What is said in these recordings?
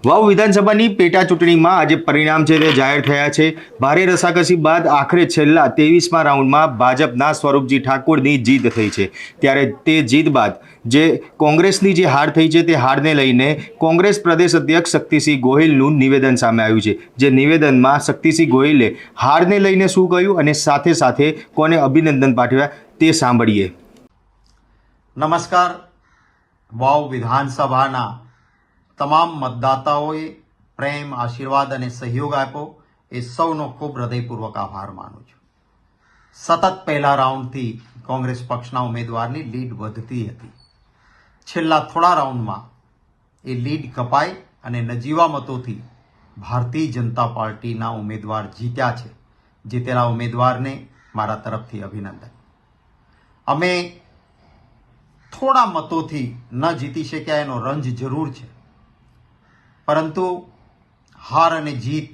વાવ વિધાનસભાની પેટા ચૂંટણીમાં આજે પરિણામ છે તે જાહેર થયા છે। ભારે રસાકસી બાદ આખરે છેલ્લા 23મા રાઉન્ડમાં ભાજપના સ્વરૂપજી ઠાકોરની જીત થઈ છે। ત્યારે તે જીત બાદ જે કોંગ્રેસની જે હાર થઈ છે તે હારને લઈને કોંગ્રેસ પ્રદેશ અધ્યક્ષ શક્તિસિંહ ગોહિલનું નિવેદન સામે આવ્યું છે। જે નિવેદનમાં શક્તિસિંહ ગોહિલે હારને લઈને શું કહ્યું અને સાથે સાથે કોને અભિનંદન પાઠવ્યા તે સાંભળીએ। નમસ્કાર। વાવ વિધાનસભાના તમામ મતદાતાઓએ પ્રેમ, આશીર્વાદ અને સહયોગ આપ્યો એ સૌનો ખૂબ હૃદયપૂર્વક આભાર માનું છું। સતત પહેલા રાઉન્ડથી કોંગ્રેસ પક્ષના ઉમેદવારની લીડ વધતી હતી। છેલ્લા થોડા રાઉન્ડમાં એ લીડ કપાઈ અને નજીવા મતોથી ભારતીય જનતા પાર્ટીના ઉમેદવાર જીત્યા છે। જીતેલા ઉમેદવારને મારા તરફથી અભિનંદન। અમે થોડા મતોથી ન જીતી શક્યા એનો રંજ જરૂર છે, પરંતુ હાર અને જીત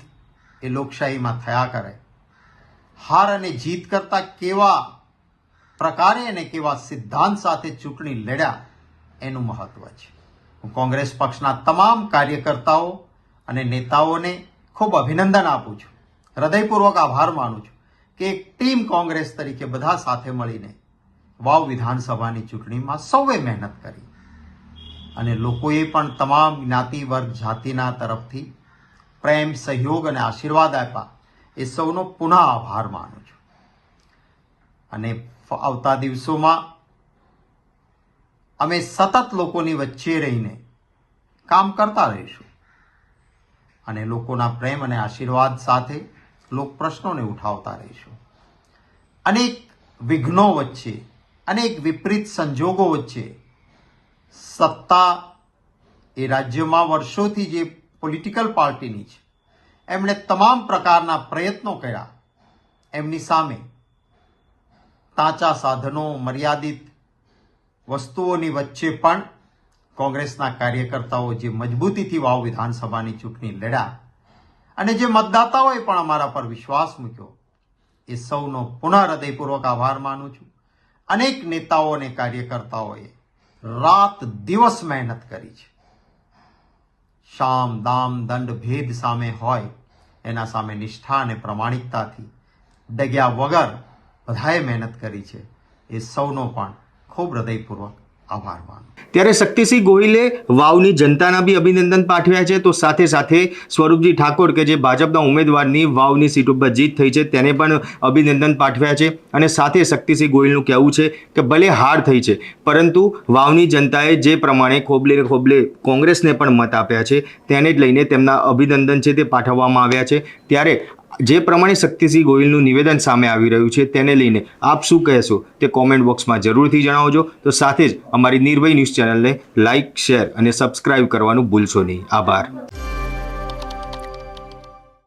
એ લોકશાહીમાં થયા કરે। હાર અને જીત કરતાં કેવા પ્રકારે અને કેવા સિદ્ધાંત સાથે ચૂંટણી લડ્યા એનું મહત્વ છે। હું કોંગ્રેસ પક્ષના તમામ કાર્યકર્તાઓ અને નેતાઓને ખૂબ અભિનંદન આપું છું, હૃદયપૂર્વક આભાર માનું છું કે એક ટીમ કોંગ્રેસ તરીકે બધા સાથે મળીને વાવ વિધાનસભાની ચૂંટણીમાં સૌએ મહેનત કરી અને લોકોએ પણ તમામ જ્ઞાતિ, વર્ગ, જાતિના તરફથી પ્રેમ, સહયોગ અને આશીર્વાદ આપ્યા એ સૌનો પુનઃ આભાર માનું છું। અને આવતા દિવસોમાં અમે સતત લોકોની વચ્ચે રહીને કામ કરતા રહીશું અને લોકોના પ્રેમ અને આશીર્વાદ સાથે લોક પ્રશ્નોને ઉઠાવતા રહીશું। અનેક વિઘ્નો વચ્ચે, અનેક વિપરીત સંજોગો વચ્ચે સત્તા એ રાજ્યમાં વર્ષોથી જે પોલિટિકલ પાર્ટીની છે એમણે તમામ પ્રકારના પ્રયત્નો કર્યા। એમની સામે તાજા સાધનો, મર્યાદિત વસ્તુઓની વચ્ચે પણ કોંગ્રેસના કાર્યકર્તાઓ જે મજબૂતીથી વાવ વિધાનસભાની ચૂંટણી લડ્યા અને જે મતદાતાઓએ પણ અમારા પર વિશ્વાસ મૂક્યો એ સૌનો પુનઃ હૃદયપૂર્વક આભાર માનું છું। અનેક નેતાઓ અને કાર્યકર્તાઓએ રાત દિવસ મહેનત કરી છે। શામ, દામ, દંડ, ભેદ સામે હોય એના સામે નિષ્ઠા અને પ્રમાણિકતાથી ડગ્યા વગર બધાએ મહેનત કરી છે એ સૌનો પણ ખૂબ હૃદયપૂર્વક આભાર માનું। ત્યારે શક્તિસિંહ ગોહિલે વાવની જનતાના બી અભિનંદન પાઠવ્યા છે, તો સાથે સાથે સ્વરૂપજી ઠાકોર કે જે ભાજપના ઉમેદવારની વાવની સીટ ઉપર જીત થઈ છે તેને પણ અભિનંદન પાઠવ્યા છે। અને સાથે શક્તિસિંહ ગોહિલનું કહેવું છે કે ભલે હાર થઈ છે પરંતુ વાવની જનતાએ જે પ્રમાણે ખોબલે ખોબલે કોંગ્રેસને પણ મત આપ્યા છે તેને જ લઈને તેમના અભિનંદન છે તે પાઠવવામાં આવ્યા છે। ત્યારે જે પ્રમાણે શક્તિસિંહ ગોહિલનું નિવેદન સામે આવી રહ્યું છે તેને લઈને આપ શું કહેશો તે કોમેન્ટ બોક્સમાં જરૂરથી જણાવજો। તો સાથે જ અમારી નિર્ભય ન્યૂઝ ચેનલને લાઇક, શેર અને સબસ્ક્રાઇબ કરવાનું ભૂલશો નહીં। આભાર।